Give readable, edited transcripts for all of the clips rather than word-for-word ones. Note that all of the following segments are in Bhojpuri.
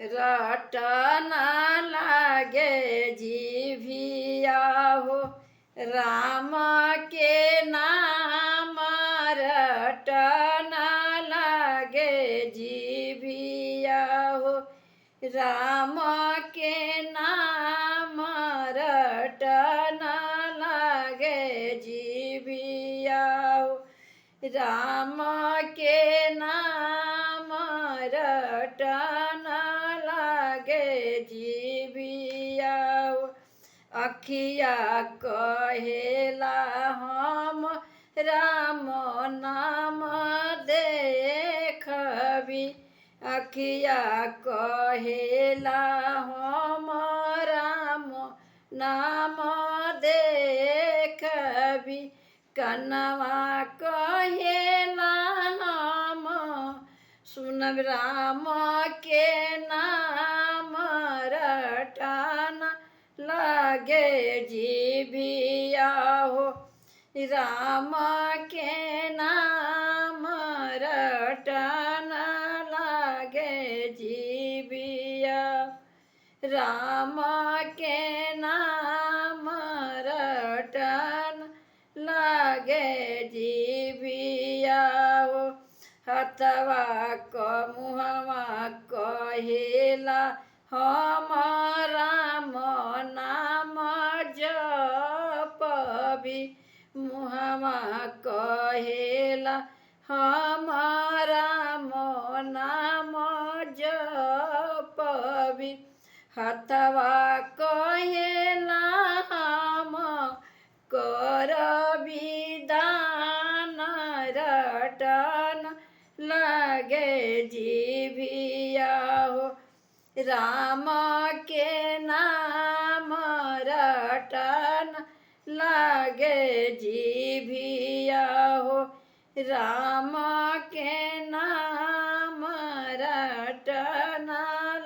रटन लागे जिभिया हो राम के नाम रटन लागे जिभिया हो राम के नाम रटन लागे जिभिया हो राम के नाम रटन लागे जिभिया हो अखिया कहेला हम राम नाम देखबी अखिया कहेला हम राम नाम देखबी कनवा कहेला हम सुनब राम के नाम रटन लागे जिभिया हो राम के नाम रटन लागे जिभिया राम के नाम रटन लागे जिभिया हो हथवा क मुहवा कहेला हम राम नाम जपबी मुहवा कहेला हम राम नाम जपबी हथवा कहेला हम करबी दान रटन लागे जिभिया हो राम के नाम रटन लागे जिभिया हो राम के नाम रटन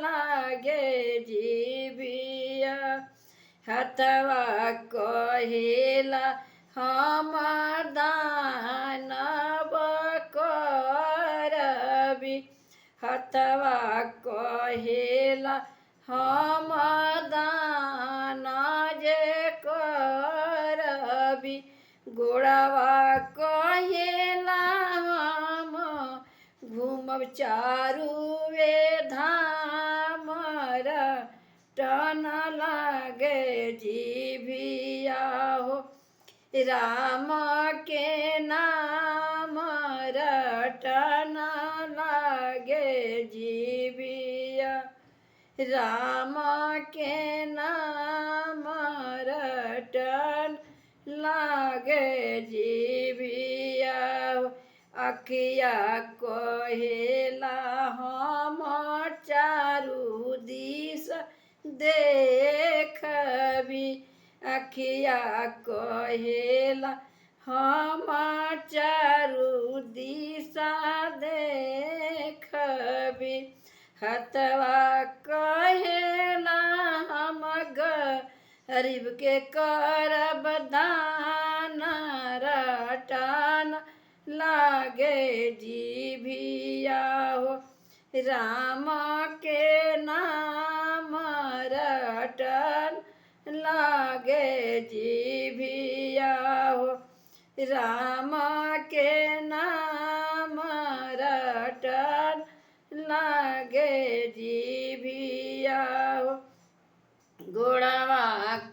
लागे जिभिया हथवा कहेला हम दानव करबी हथवा कहेला हम दान जे करबी गोड़वा कहेला हम घूमब चारुवे धाम रटन लागे जिभिया हो राम के नाम रटन लागे जिभिया राम के नाम रटन लागे जिभिया अखिया कहेला हम चारू दिस देखबी अखिया कहेला हम चारू दिशा देखबी हथवा कहेला हम गरीब के करब दान रटन लागे जिभिया हो राम के नाम रटन लागे जिभिया हो राम के नाम रटन लागे जिभिया हो गोड़वा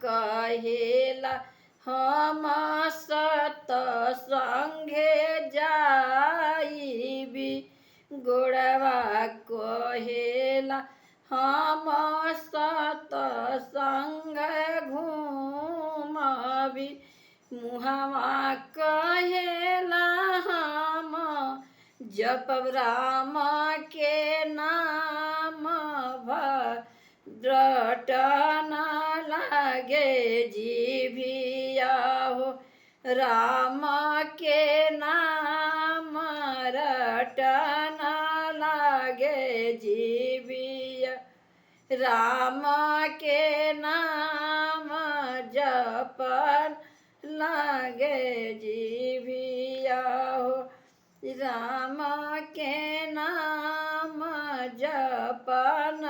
कहेला हम सतसंगे जाइबी गोड़वा कहेला हम सतसंग घूमबी मुहवा कहेला हम जपब राम के नाम रटन लागे जिभिया हो राम के नाम रटन लागे जिभिया राम के नाम जपन लागे जिभिया हो राम के नाम जपन